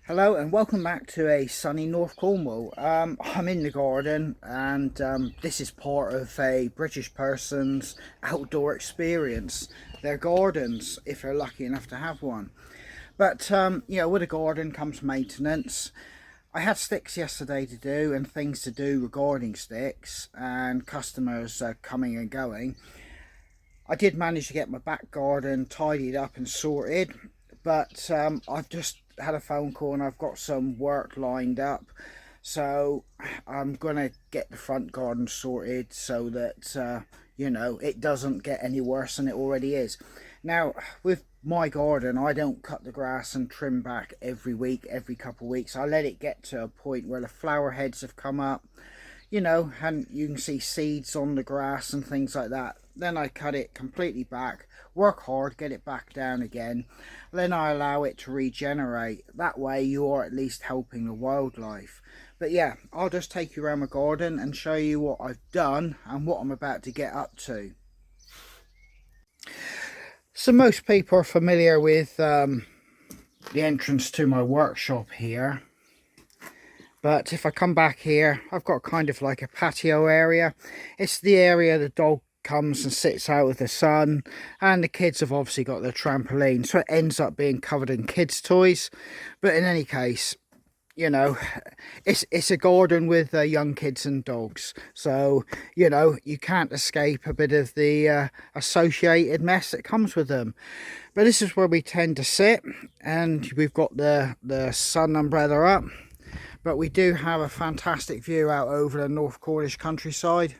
Hello and welcome back to a sunny North Cornwall. I'm in the garden and this is part of a British person's outdoor experience. Their gardens, if they're lucky enough to have one. But with a garden comes maintenance. I had sticks yesterday to do and things to do regarding sticks and customers coming and going. I did manage to get my back garden tidied up and sorted, but I've just had a phone call and I've got some work lined up, so I'm gonna get the front garden sorted so that it doesn't get any worse than it already is. Now with my garden, I don't cut the grass and trim back every week, every couple of weeks. I let it get to a point where the flower heads have come up, and you can see seeds on the grass and things like that. Then I cut it completely back, work hard, get it back down again. Then I allow it to regenerate. That way you are at least helping the wildlife. But yeah, I'll just take you around my garden and show you what I've done and what I'm about to get up to. So most people are familiar with the entrance to my workshop here. But if I come back here, I've got kind of like a patio area. It's the area the dog comes and sits out with the sun, and the kids have obviously got their trampoline, so it ends up being covered in kids' toys. But in any case, it's a garden with young kids and dogs, so you can't escape a bit of the associated mess that comes with them. But this is where we tend to sit, and we've got the sun umbrella up. But we do have a fantastic view out over the North Cornish countryside.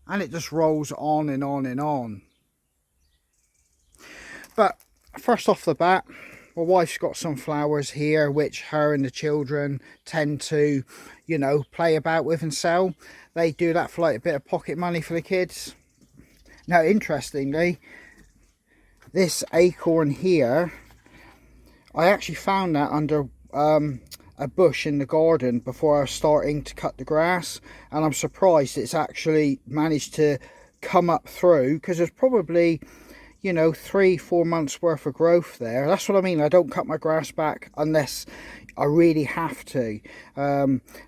And it just rolls on and on and on. But first off the bat, my wife's got some flowers here which her and the children tend to, play about with and sell. They do that for like a bit of pocket money for the kids. Now, interestingly, this acorn here, I actually found that under a bush in the garden before I was starting to cut the grass, and I'm surprised it's actually managed to come up through, because there's probably 3-4 months worth of growth there. That's what I mean. I don't cut my grass back unless I really have to.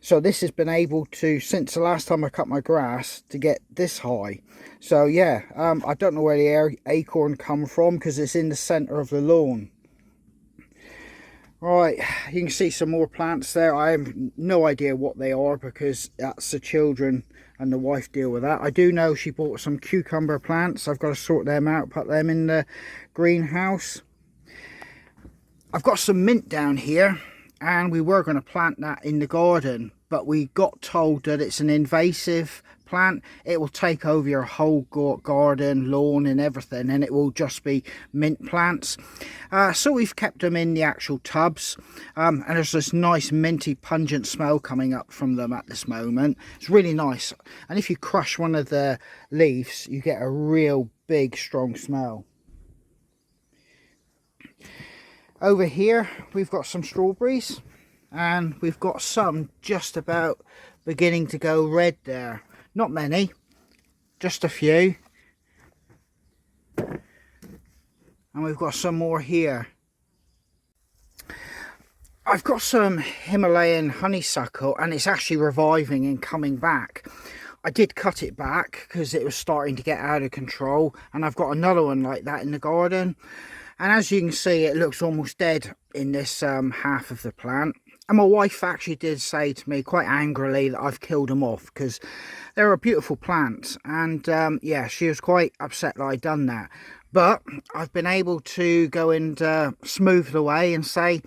So this has been able to, since the last time I cut my grass, to get this high. So yeah, I don't know where the acorn come from, because it's in the center of the lawn. Right, you can see some more plants there. I have no idea what they are, because that's the children and the wife deal with that. I do know she bought some cucumber plants. I've got to sort them out, put them in the greenhouse. I've got some mint down here, and we were going to plant that in the garden, but we got told that it's an invasive plant. It will take over your whole garden, lawn and everything, and it will just be mint plants. So we've kept them in the actual tubs, and there's this nice minty pungent smell coming up from them at this moment. It's really nice, and if you crush one of the leaves, you get a real big strong smell. Over here we've got some strawberries, and we've got some just about beginning to go red there. Not many, just a few. And we've got some more here. I've got some Himalayan honeysuckle, and it's actually reviving and coming back. I did cut it back because it was starting to get out of control, and I've got another one like that in the garden. And as you can see, it looks almost dead in this half of the plant. And my wife actually did say to me quite angrily that I've killed them off, because they're a beautiful plant. And yeah, she was quite upset that I'd done that. But I've been able to go and smooth the way and say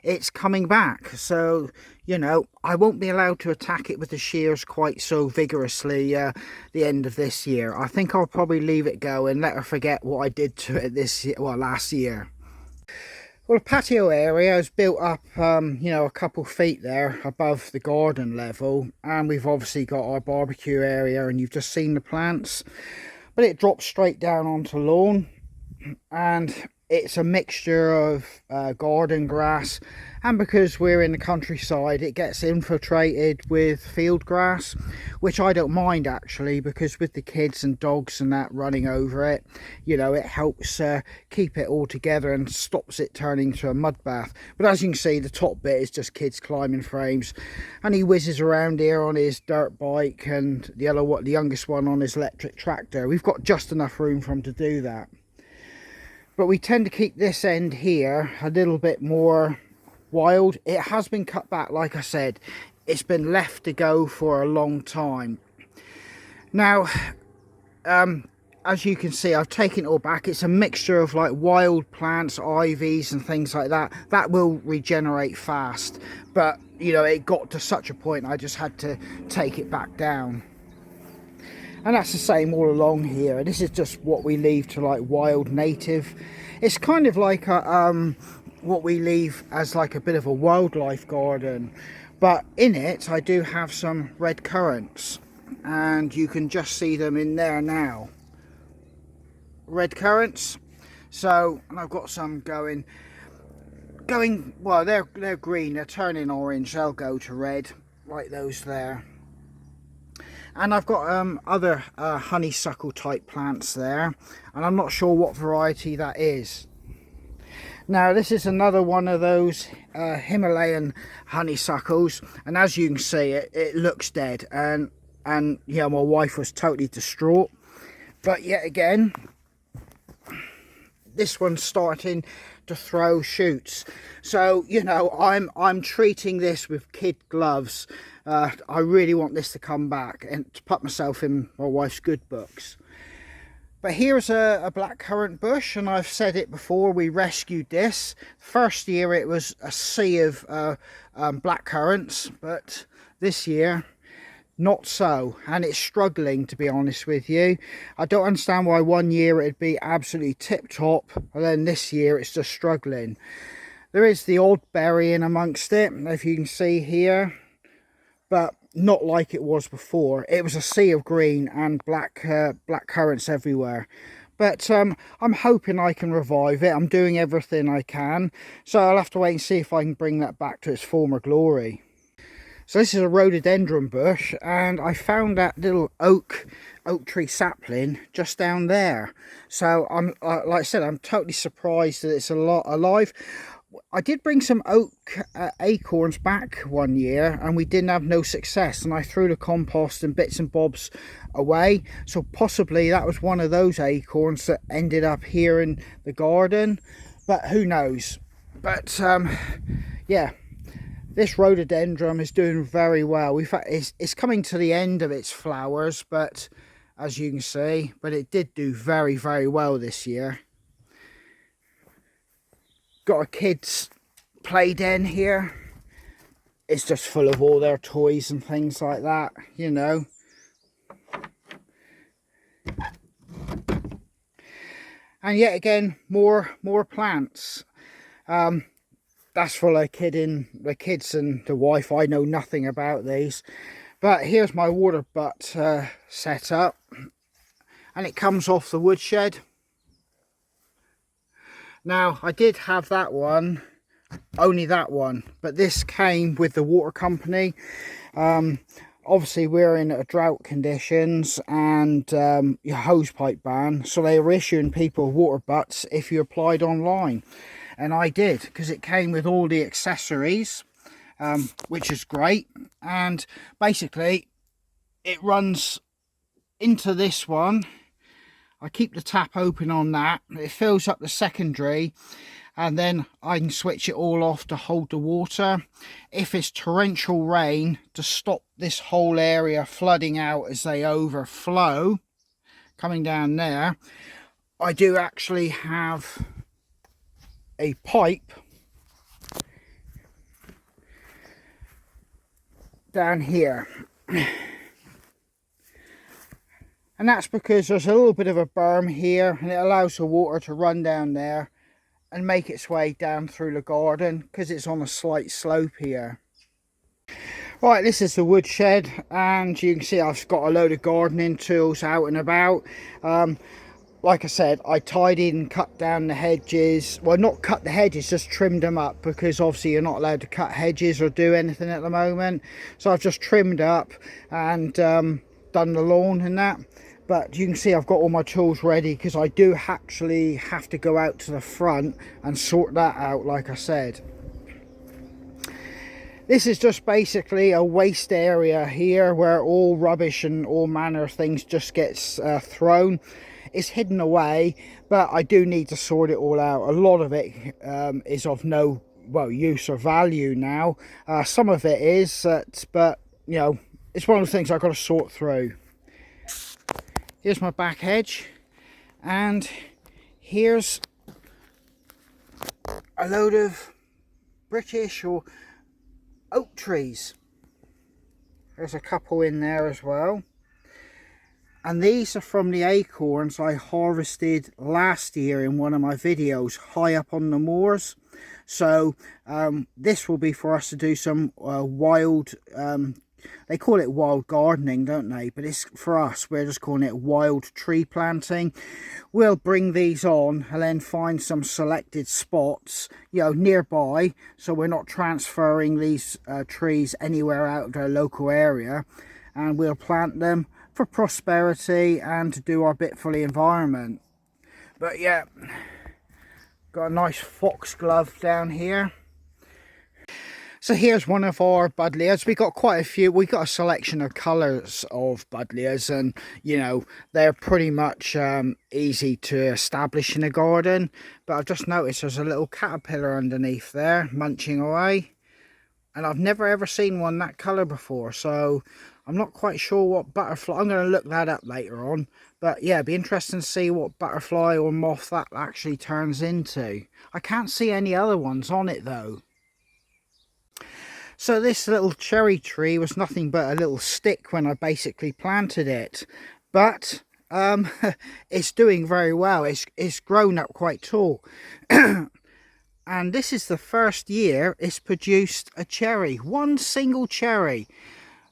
it's coming back. So, I won't be allowed to attack it with the shears quite so vigorously the end of this year. I think I'll probably leave it go and let her forget what I did to it last year. Well, the patio area is built up, a couple feet there above the garden level, and we've obviously got our barbecue area, and you've just seen the plants, but it drops straight down onto lawn. And it's a mixture of garden grass, and because we're in the countryside it gets infiltrated with field grass, which I don't mind actually, because with the kids and dogs and that running over it, you know, it helps keep it all together and stops it turning into a mud bath. But as you can see, the top bit is just kids climbing frames, and he whizzes around here on his dirt bike, and the youngest one on his electric tractor. We've got just enough room for him to do that. But we tend to keep this end here a little bit more wild. It has been cut back, like I said. It's been left to go for a long time. Now, as you can see, I've taken it all back. It's a mixture of like wild plants, ivies and things like that. That will regenerate fast. But, you know, it got to such a point I just had to take it back down. And that's the same all along here. This is just what we leave to like wild native. It's kind of like a, what we leave as like a bit of a wildlife garden. But in it, I do have some red currants. And you can just see them in there now. Red currants. So, and I've got some going, well, they're green. They're turning orange. They'll go to red, like those there. And I've got other honeysuckle type plants there, and I'm not sure what variety that is. Now this is another one of those Himalayan honeysuckles, and as you can see, it looks dead, and yeah, my wife was totally distraught. But yet again, this one's starting to throw shoots. So, you know, I'm treating this with kid gloves. I really want this to come back and to put myself in my wife's good books. But here's a blackcurrant bush, and I've said it before, we rescued this. First year it was a sea of blackcurrants, but this year not so, and it's struggling, to be honest with you. I don't understand why one year it'd be absolutely tip-top, and then this year it's just struggling. There is the odd berry in amongst it, if you can see here, but not like it was before. It was a sea of green and black currants everywhere. But I'm hoping I can revive it. I'm doing everything I can, so I'll have to wait and see if I can bring that back to its former glory. So this is a rhododendron bush, and I found that little oak tree sapling just down there. So I'm like I said, I'm totally surprised that it's alive. I did bring some oak acorns back one year, and we didn't have no success, and I threw the compost and bits and bobs away. So possibly that was one of those acorns that ended up here in the garden, but who knows. But yeah, this rhododendron is doing very well. In fact, it's coming to the end of its flowers, but as you can see, but it did do very, very well this year. Got a kids play den here. It's just full of all their toys and things like that, you know. And yet again, more plants. That's for the kids and the wife. I know nothing about these. But here's my water butt set up, and it comes off the woodshed. Now, I did have that one, only that one, but this came with the water company. Obviously, we're in drought conditions and your hose pipe ban, so they were issuing people water butts if you applied online. And I did, because it came with all the accessories, which is great. And basically, it runs into this one. I keep the tap open on that. It fills up the secondary, and then I can switch it all off to hold the water. If it's torrential rain, to stop this whole area flooding out as they overflow, coming down there, I do actually have a pipe down here. And that's because there's a little bit of a berm here, and it allows the water to run down there and make its way down through the garden, because it's on a slight slope here. Right, this is the woodshed, and you can see I've got a load of gardening tools out and about. like I said, I tidied and cut down the hedges. Well, not cut the hedges, just trimmed them up, because obviously you're not allowed to cut hedges or do anything at the moment. So I've just trimmed up and done the lawn and that. But you can see I've got all my tools ready, because I do actually have to go out to the front and sort that out, like I said. This is just basically a waste area here where all rubbish and all manner of things just gets thrown. It's hidden away, but I do need to sort it all out. A lot of it is of no, well, use or value now. Some of it is, but you know, it's one of the things I've got to sort through. Here's my back hedge, and here's a load of British or oak trees. There's a couple in there as well, and these are from the acorns I harvested last year in one of my videos high up on the moors. So this will be for us to do some wild, they call it wild gardening, don't they? But it's for us, we're just calling it wild tree planting. We'll bring these on and then find some selected spots, you know, nearby, so we're not transferring these trees anywhere out of their local area, and we'll plant them for prosperity and to do our bit for the environment. But yeah, got a nice foxglove down here. So here's one of our buddleias. We got quite a few. We got a selection of colours of buddleias, and you know, they're pretty much easy to establish in a garden. But I've just noticed there's a little caterpillar underneath there munching away, and I've never ever seen one that colour before, so I'm not quite sure what butterfly. I'm going to look that up later on. But yeah, it'd be interesting to see what butterfly or moth that actually turns into. I can't see any other ones on it though. So this little cherry tree was nothing but a little stick when I basically planted it. But it's doing very well. It's grown up quite tall. And this is the first year it's produced a cherry. One single cherry.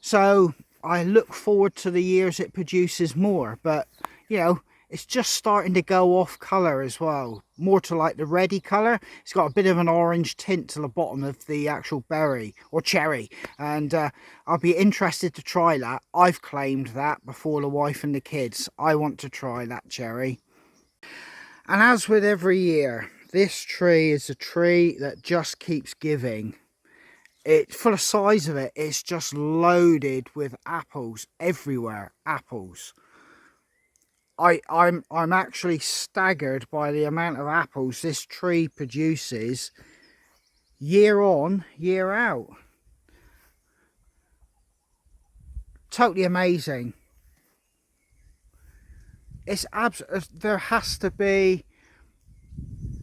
So I look forward to the years it produces more. But, you know, it's just starting to go off colour as well, more to like the reddy colour. It's got a bit of an orange tint to the bottom of the actual berry or cherry, and I'll be interested to try that. I've claimed that before the wife and the kids. I want to try that cherry. And as with every year, this tree is a tree that just keeps giving. For the size of it, it's just loaded with apples everywhere. Apples. I'm actually staggered by the amount of apples this tree produces year on, year out. Totally amazing. There has to be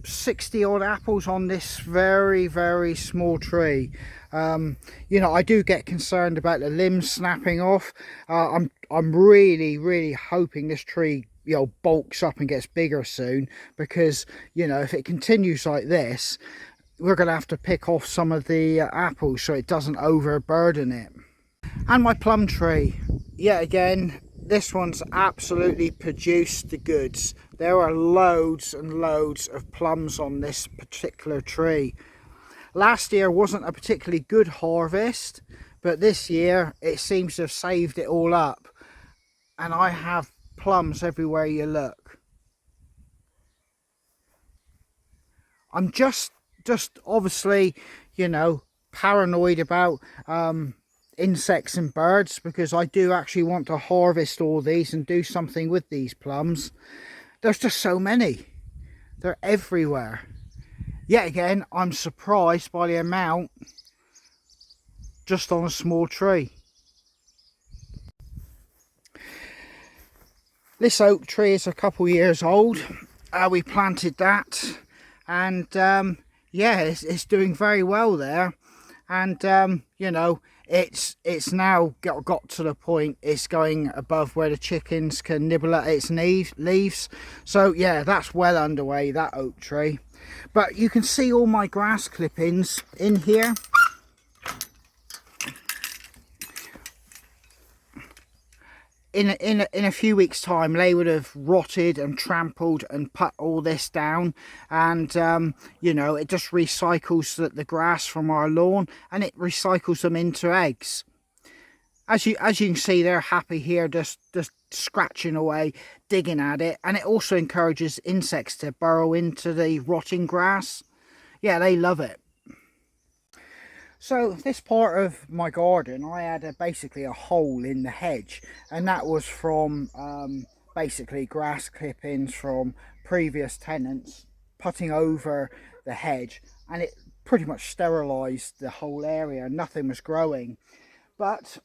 60 odd apples on this very, very small tree. You know, I do get concerned about the limbs snapping off. I'm really hoping this tree, you know, bulks up and gets bigger soon, because, you know, if it continues like this, we're going to have to pick off some of the apples so it doesn't overburden it. And my plum tree, yet again, this one's absolutely produced the goods. There are loads and loads of plums on this particular tree. Last year wasn't a particularly good harvest, but this year it seems to have saved it all up, and I have plums everywhere you look. I'm just obviously, you know, paranoid about insects and birds, because I do actually want to harvest all these and do something with these plums. There's just so many. They're everywhere. Yet again, I'm surprised by the amount just on a small tree. This oak tree is a couple years old. We planted that, and yeah, it's doing very well there. And you know, it's now got to the point it's going above where the chickens can nibble at its leaves. So yeah, that's well underway, that oak tree. But you can see all my grass clippings in here. in a few weeks time they would have rotted and trampled and put all this down, and you know, it just recycles the grass from our lawn and it recycles them into eggs. As you can see, they're happy here, just scratching away, digging at it, and it also encourages insects to burrow into the rotting grass. Yeah, they love it. So this part of my garden, I had basically a hole in the hedge, and that was from basically grass clippings from previous tenants putting over the hedge, and it pretty much sterilised the whole area. Nothing was growing. But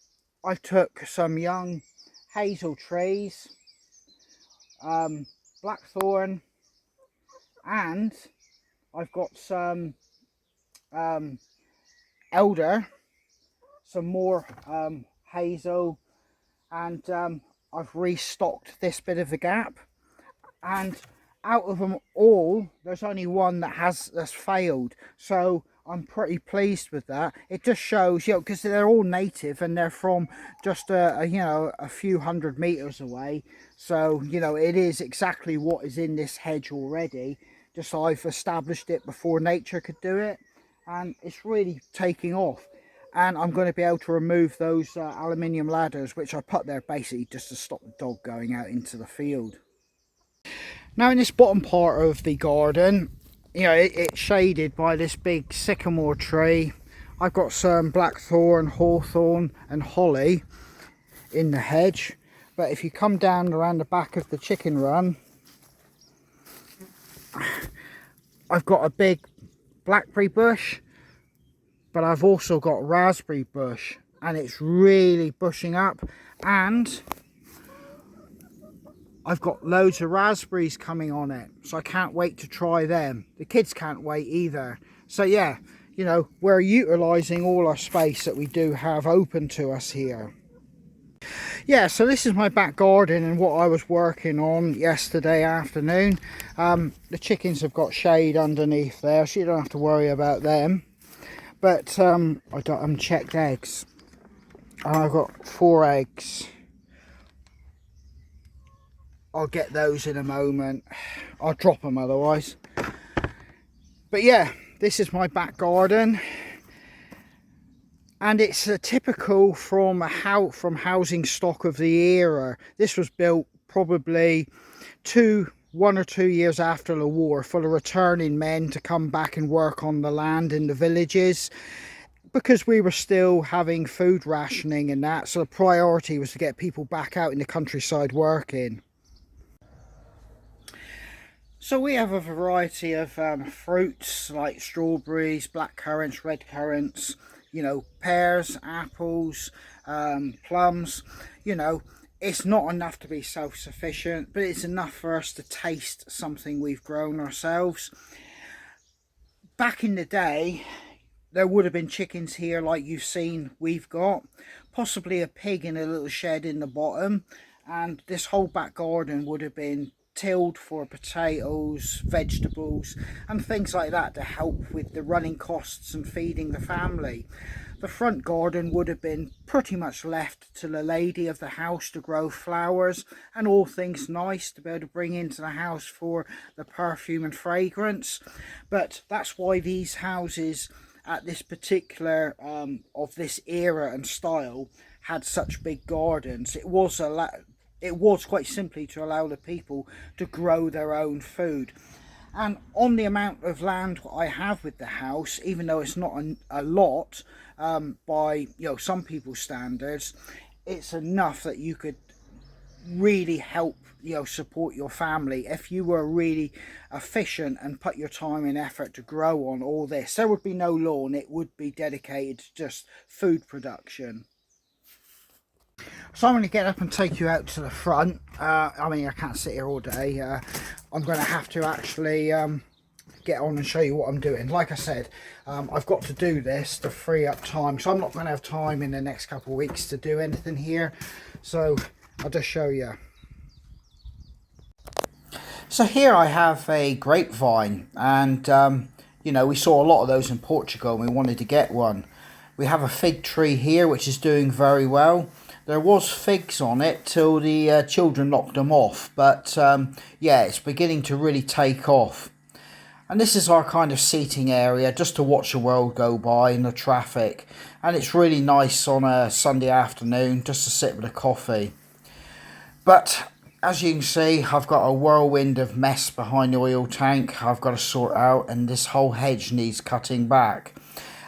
I took some young hazel trees, blackthorn, and I've got some elder, some more hazel, and I've restocked this bit of the gap. And out of them all, there's only one that's failed, so I'm pretty pleased with that. It just shows, you know, because they're all native and they're from just you know, a few 100 meters away, so you know, it is exactly what is in this hedge already, just I've established it before nature could do it, and it's really taking off. And I'm going to be able to remove those aluminium ladders which I put there basically just to stop the dog going out into the field. Now in this bottom part of the garden, you know, it's shaded by this big sycamore tree. I've got some blackthorn, hawthorn and holly in the hedge. But if you come down around the back of the chicken run, I've got a big blackberry bush, but I've also got raspberry bush, and it's really bushing up, and I've got loads of raspberries coming on it, so I can't wait to try them. The kids can't wait either. So yeah, you know, we're utilising all our space that we do have open to us here. Yeah, so this is my back garden and what I was working on yesterday afternoon. The chickens have got shade underneath there, so you don't have to worry about them. But I got unchecked eggs. I've got 4 eggs. I'll get those in a moment. I'll drop them otherwise. But yeah, this is my back garden, and it's a typical from housing stock of the era. This was built probably 1 or 2 years after the war for the returning men to come back and work on the land in the villages, because we were still having food rationing and that, so the priority was to get people back out in the countryside working. So we have a variety of fruits like strawberries, black currants, red currants, you know, pears, apples, plums. You know, it's not enough to be self-sufficient, but it's enough for us to taste something we've grown ourselves. Back in the day, there would have been chickens here like you've seen we've got, possibly a pig in a little shed in the bottom, and this whole back garden would have been tilled for potatoes, vegetables and things like that to help with the running costs and feeding the family. The front garden would have been pretty much left to the lady of the house to grow flowers and all things nice to be able to bring into the house for the perfume and fragrance. But that's why these houses at this particular of this era and style had such big gardens. It was quite simply to allow the people to grow their own food. And on the amount of land I have with the house, even though it's not a lot by, you know, some people's standards, it's enough that you could really help, you know, support your family if you were really efficient and put your time and effort to grow on all this. There would be no lawn, it would be dedicated to just food production. So I'm going to get up and take you out to the front. I mean, I can't sit here all day. I'm going to have to actually get on and show you what I'm doing. Like I said, I've got to do this to free up time, so I'm not going to have time in the next couple of weeks to do anything here. So I'll just show you. So here I have a grapevine, and you know, we saw a lot of those in Portugal and we wanted to get one. We have a fig tree here which is doing very well. There was figs on it till the children knocked them off, but yeah, it's beginning to really take off. And this is our kind of seating area, just to watch the world go by and the traffic. And it's really nice on a Sunday afternoon just to sit with a coffee. But as you can see, I've got a whirlwind of mess behind the oil tank I've got to sort out, and this whole hedge needs cutting back.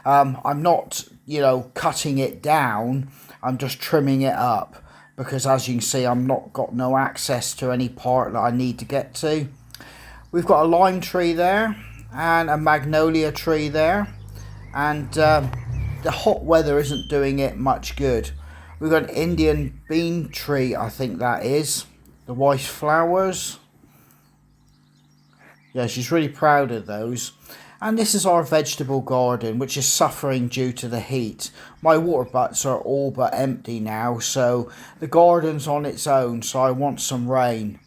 I'm not, cutting it down, I'm just trimming it up, because as you can see, I'm not got no access to any part that I need to get to. We've got a lime tree there and a magnolia tree there, and the hot weather isn't doing it much good. We've got an Indian bean tree, I think that is. The white flowers. Yeah, she's really proud of those. And this is our vegetable garden, which is suffering due to the heat. My water butts are all but empty now, so the garden's on its own, so I want some rain.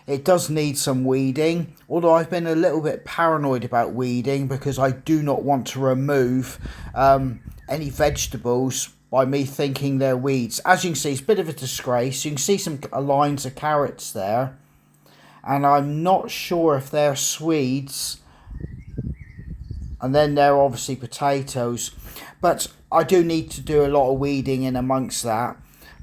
It does need some weeding, although I've been a little bit paranoid about weeding because I do not want to remove any vegetables by me thinking they're weeds. As you can see, it's a bit of a disgrace. You can see some lines of carrots there, and I'm not sure if they're Swedes, and then they're obviously potatoes, but I do need to do a lot of weeding in amongst that.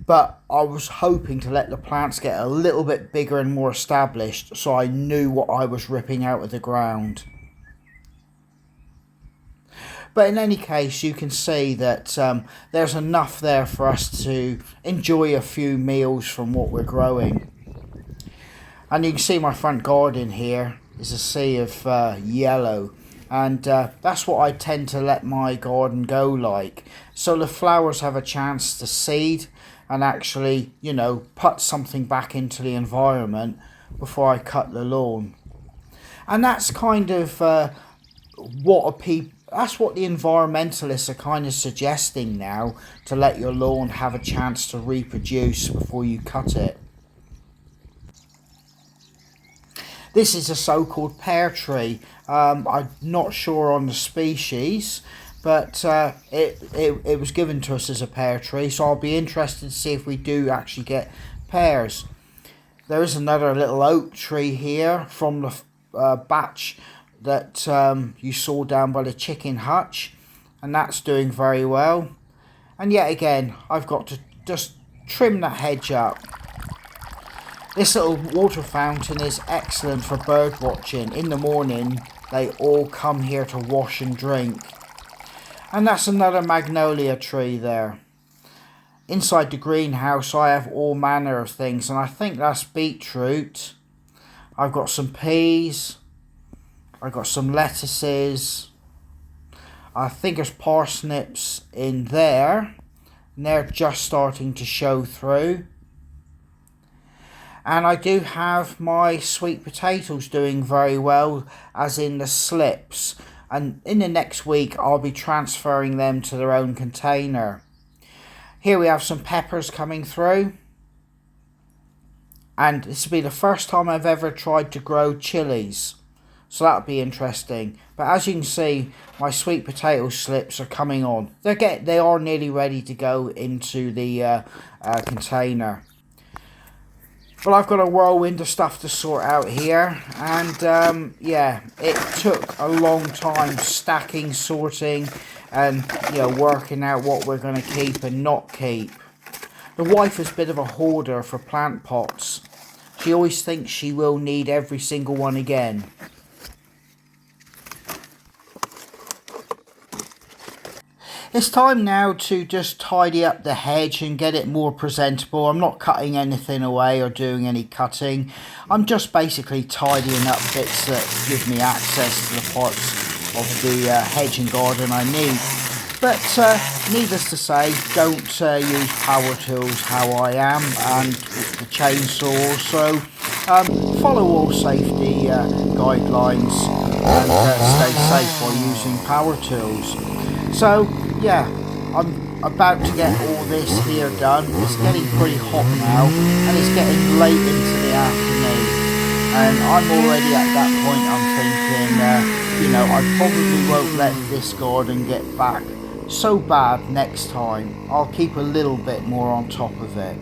But I was hoping to let the plants get a little bit bigger and more established, so I knew what I was ripping out of the ground. But in any case, you can see that there's enough there for us to enjoy a few meals from what we're growing. And you can see my front garden here is a sea of yellow. And that's what I tend to let my garden go like. So the flowers have a chance to seed and actually, put something back into the environment before I cut the lawn. And that's kind of what the environmentalists are kind of suggesting now, to let your lawn have a chance to reproduce before you cut it. This is a so-called pear tree. I'm not sure on the species, but it was given to us as a pear tree, so I'll be interested to see if we do actually get pears. There is another little oak tree here from the batch that you saw down by the chicken hutch, and that's doing very well. And yet again, I've got to just trim that hedge up. This little water fountain is excellent for bird watching. In the morning, they all come here to wash and drink. And that's another magnolia tree there. Inside the greenhouse, I have all manner of things, and I think that's beetroot. I've got some peas. I've got some lettuces. I think there's parsnips in there, and they're just starting to show through. And I do have my sweet potatoes doing very well, as in the slips. And in the next week, I'll be transferring them to their own container. Here we have some peppers coming through. And this will be the first time I've ever tried to grow chilies. So that'll be interesting. But as you can see, my sweet potato slips are coming on. They are nearly ready to go into the container. Well, I've got a whirlwind of stuff to sort out here, and yeah, it took a long time stacking, sorting, and working out what we're going to keep and not keep. The wife is a bit of a hoarder for plant pots. She always thinks she will need every single one again. It's time now to just tidy up the hedge and get it more presentable. I'm not cutting anything away or doing any cutting. I'm just basically tidying up bits that give me access to the parts of the hedge and garden I need. But needless to say, don't use power tools how I am and the chainsaw. So follow all safety guidelines and stay safe while using power tools. So yeah, I'm about to get all this here done. It's getting pretty hot now, and it's getting late into the afternoon, and I'm already at that point I'm thinking, I probably won't let this garden get back so bad next time. I'll keep a little bit more on top of it.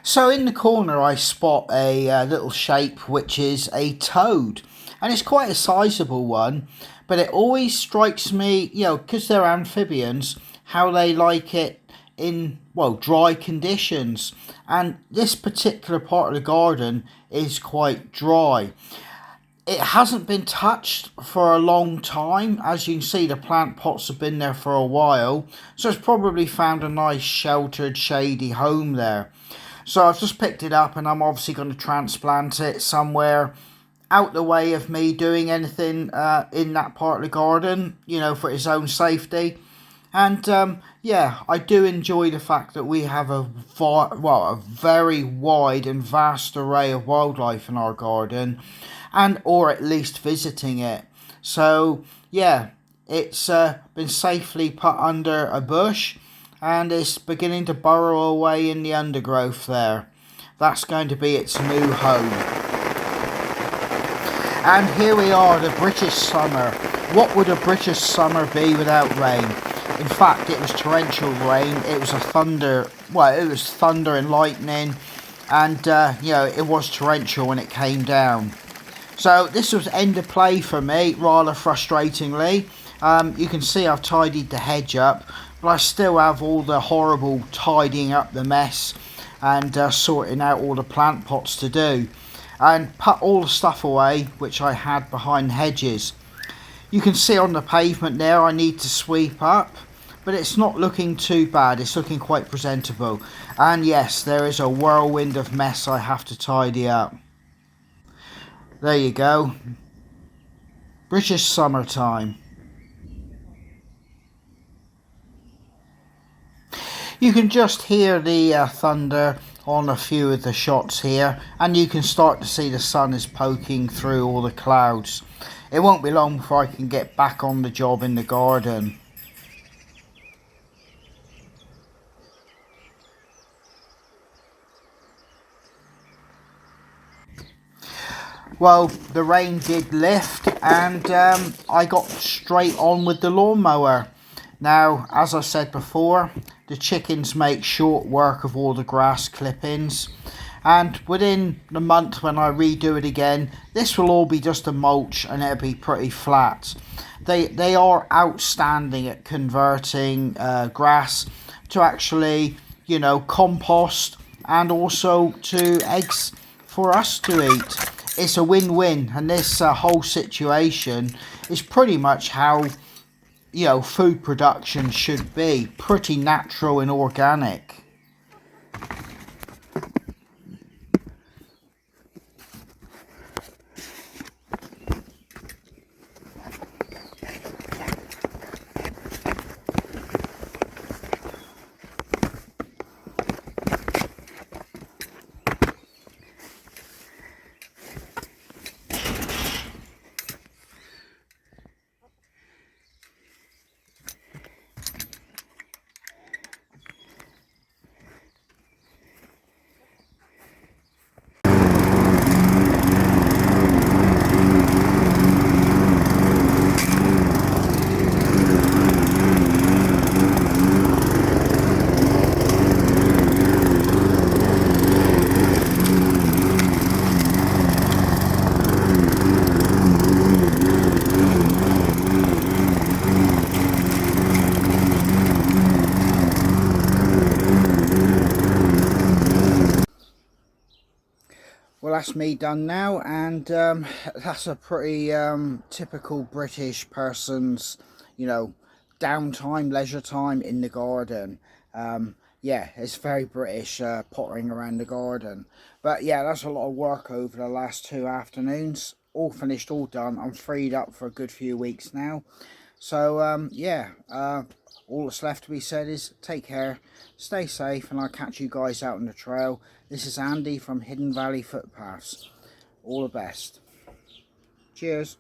So in the corner I spot a little shape which is a toad, and it's quite a sizable one, but it always strikes me, because they're amphibians, how they like it in, well, dry conditions. And this particular part of the garden is quite dry. It hasn't been touched for a long time. As you can see, the plant pots have been there for a while, so it's probably found a nice sheltered shady home there. So I've just picked it up, and I'm obviously going to transplant it somewhere out the way of me doing anything in that part of the garden, for its own safety. And yeah, I do enjoy the fact that we have a very wide and vast array of wildlife in our garden, and or at least visiting it. So yeah, it's been safely put under a bush, and it's beginning to burrow away in the undergrowth there. That's going to be its new home. And here we are, the British summer. What would a British summer be without rain? In fact, it was torrential rain. It was it was thunder and lightning, and it was torrential when it came down. So this was end of play for me, rather frustratingly. You can see I've tidied the hedge up, but I still have all the horrible tidying up the mess and sorting out all the plant pots to do, and put all the stuff away which I had behind hedges. You can see on the pavement there I need to sweep up, but it's not looking too bad. It's looking quite presentable. And yes, there is a whirlwind of mess I have to tidy up. There you go. British summertime. You can just hear the thunder on a few of the shots here, and you can start to see the sun is poking through all the clouds. It won't be long before I can get back on the job in the garden. Well, the rain did lift, and I got straight on with the lawnmower. Now, as I said before, the chickens make short work of all the grass clippings, and within the month when I redo it again, this will all be just a mulch and it'll be pretty flat. They are outstanding at converting grass to actually, compost, and also to eggs for us to eat. It's a win-win, and this whole situation is pretty much how food production should be, pretty natural and organic. Well, that's me done now, and that's a pretty typical British person's, downtime, leisure time in the garden. yeah, it's very British, pottering around the garden. But yeah, that's a lot of work over the last 2 afternoons. All finished, all done. I'm freed up for a good few weeks now. So yeah, all that's left to be said is take care, stay safe, and I'll catch you guys out on the trail. This is Andy from Hidden Valley Footpaths. All the best. Cheers.